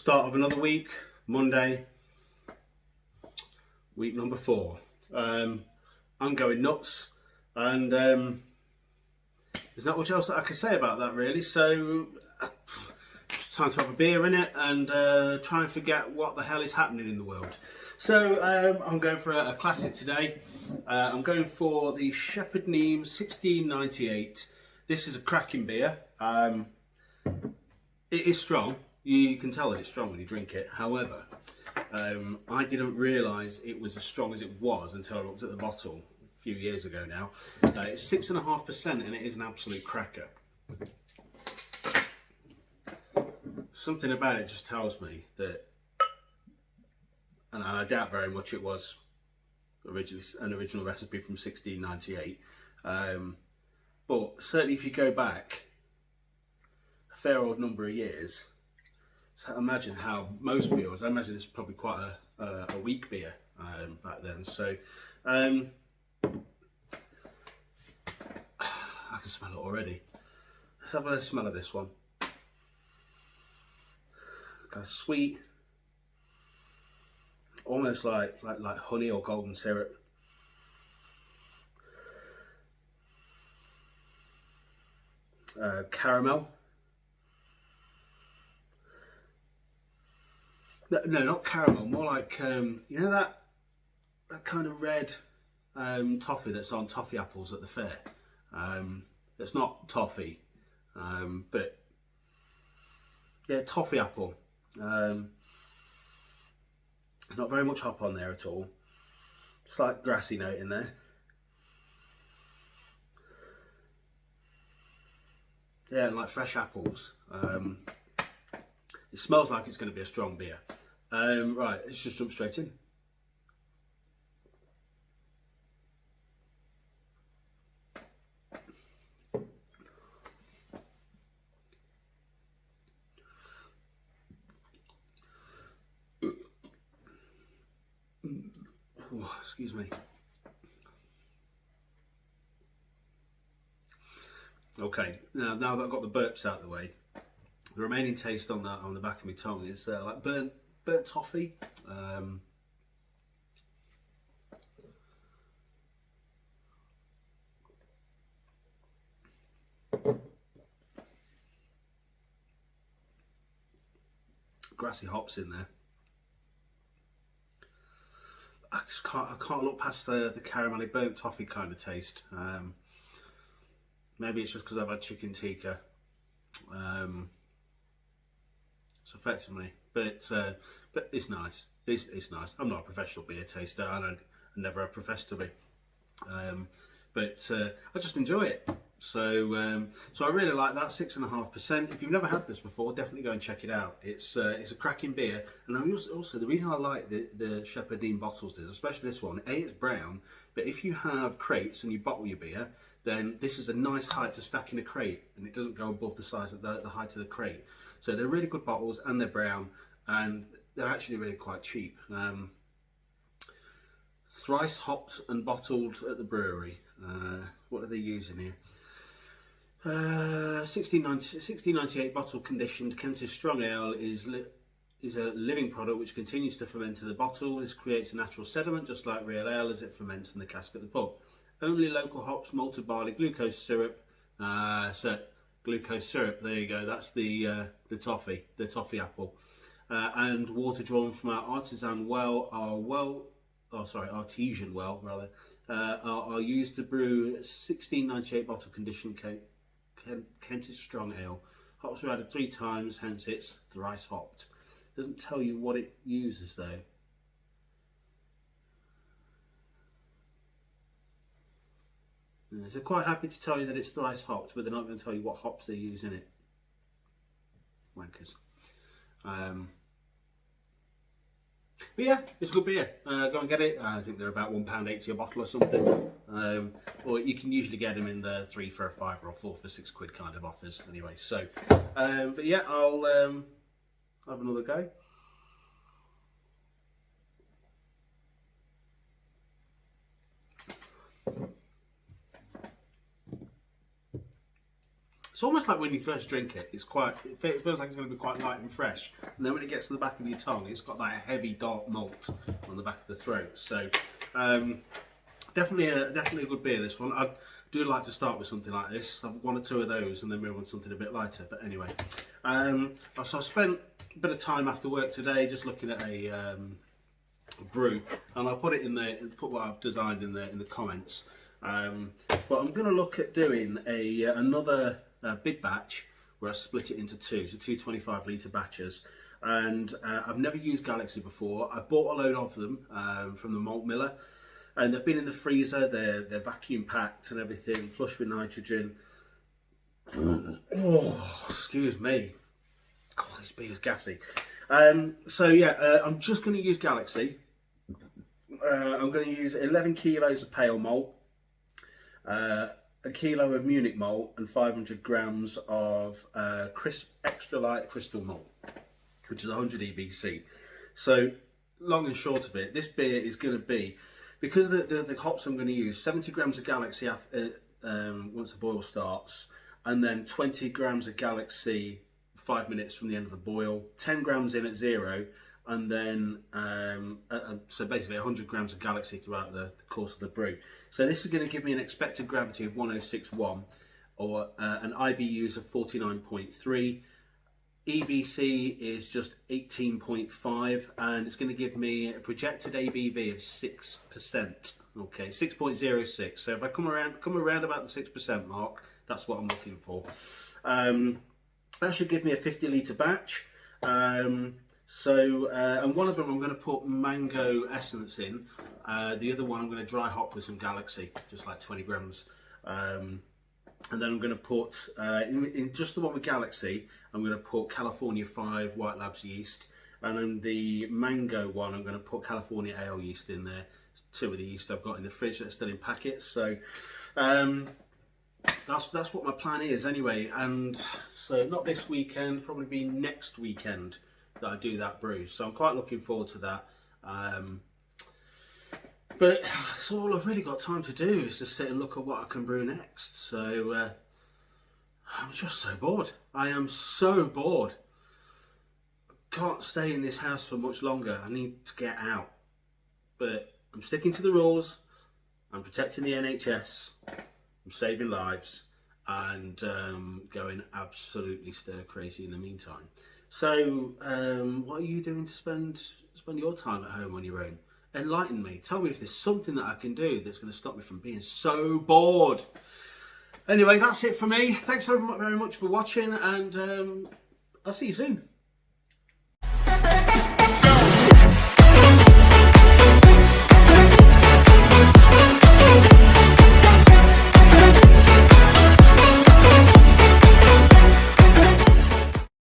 start of another week, Monday, week number 4. I'm going nuts, and there's not much else that I can say about that really, so time to have a beer in it and try and forget what the hell is happening in the world. So I'm going for a classic today. I'm going for the Shepherd Neame 1698. This is a cracking beer. It is strong. You can tell that it's strong when you drink it. However, I didn't realise it was as strong as it was until I looked at the bottle a few years ago now. It's 6.5% and it is an absolute cracker. Something about it just tells me that, and I doubt very much it was originally an original recipe from 1698, but certainly if you go back a fair old number of years, so imagine how most beers, I imagine this is probably quite a weak beer back then, so I can smell it already. Let's have a smell of this one. Kind of sweet, almost like honey or golden syrup. Caramel. No, not caramel. More like you know that kind of red toffee that's on toffee apples at the fair. It's not toffee, but yeah, toffee apple. Not very much hop on there at all. Slight grassy note in there. Yeah, and like fresh apples. It smells like it's going to be a strong beer. Right, let's just jump straight in. Oh, excuse me. Okay, now that I've got the burps out of the way, the remaining taste on the back of my tongue is like burnt toffee. Grassy hops in there. I can't look past the caramelly burnt toffee kind of taste. Maybe it's just because I've had chicken tikka. So effectively, but it's nice. It's nice. I'm not a professional beer taster, and I never have professed to be. But I just enjoy it. So I really like that 6.5%. If you've never had this before, definitely go and check it out. It's a cracking beer, and also the reason I like the Shepherd Neame bottles is, especially this one. It's brown, but if you have crates and you bottle your beer, then this is a nice height to stack in a crate, and it doesn't go above the size of the height of the crate. So they're really good bottles, and they're brown, and they're actually really quite cheap. Thrice hopped and bottled at the brewery. What are they using here? 1698 bottle conditioned Kentish strong ale is a living product which continues to ferment in the bottle. This creates a natural sediment just like real ale as it ferments in the cask at the pub. Only local hops, malted barley, glucose syrup. So glucose syrup, there you go. That's the toffee apple, and water drawn from our artesian well, artesian well rather, are used to brew 1698 bottle conditioned Kentish strong ale. Hops were added 3 times, hence it's thrice hopped. Doesn't tell you what it uses though. So quite happy to tell you that it's thrice hopped, but they're not going to tell you what hops they use in it. Wankers. But yeah, it's a good beer. Go and get it. I think they're about £1.80 a bottle or something. Or you can usually get them in the 3 for a £5 or 4 for £6 kind of offers. Anyway, so but yeah, I'll have another go. It's almost like when you first drink it, it feels like it's going to be quite light and fresh. And then when it gets to the back of your tongue, it's got that heavy dark malt on the back of the throat. So definitely a good beer, this one. I do like to start with something like this. I've one or two of those and then move on to something a bit lighter. But anyway, so I spent a bit of time after work today just looking at a brew, and I'll put it in there, put what I've designed in the comments. But I'm going to look at doing another big batch where I split it into two, so 2 25-litre batches. And I've never used Galaxy before. I bought a load of them from the Malt Miller, and they've been in the freezer. They're vacuum packed and everything, flush with nitrogen. Oh, excuse me. Oh, this beer's gassy. So yeah, I'm just going to use Galaxy. I'm going to use 11 kilos of pale malt, a kilo of Munich malt, and 500 grams of crisp extra light crystal malt, which is 100 EBC. So long and short of it, this beer is going to be, because of the hops I'm going to use, 70 grams of Galaxy once the boil starts, and then 20 grams of Galaxy 5 minutes from the end of the boil, 10 grams in at 0, and then so basically 100 grams of Galaxy throughout the course of the brew. So this is going to give me an expected gravity of 1061, or an IBUs of 49.3. EBC is just 18.5, and it's going to give me a projected ABV of 6%. Okay, 6.06. So if I come around about the 6% mark, that's what I'm looking for. That should give me a 50-litre batch. And one of them I'm going to put mango essence in. The other one I'm going to dry hop with some Galaxy, just like 20 grams. And then I'm going to put, in just the one with Galaxy, I'm going to put California V White Labs yeast. And then the mango one, I'm going to put California Ale yeast in there. 2 of the yeast I've got in the fridge that are still in packets. So that's what my plan is anyway. And so not this weekend, probably be next weekend that I do that brew. So I'm quite looking forward to that. But that's all I've really got time to do, is to sit and look at what I can brew next. So I'm just so bored. I am so bored. I can't stay in this house for much longer. I need to get out. But I'm sticking to the rules. I'm protecting the NHS. I'm saving lives. And going absolutely stir crazy in the meantime. So what are you doing to spend your time at home on your own? Enlighten me. Tell me if there's something that I can do that's going to stop me from being so bored. Anyway, that's it for me. Thanks very much for watching, and I'll see you soon.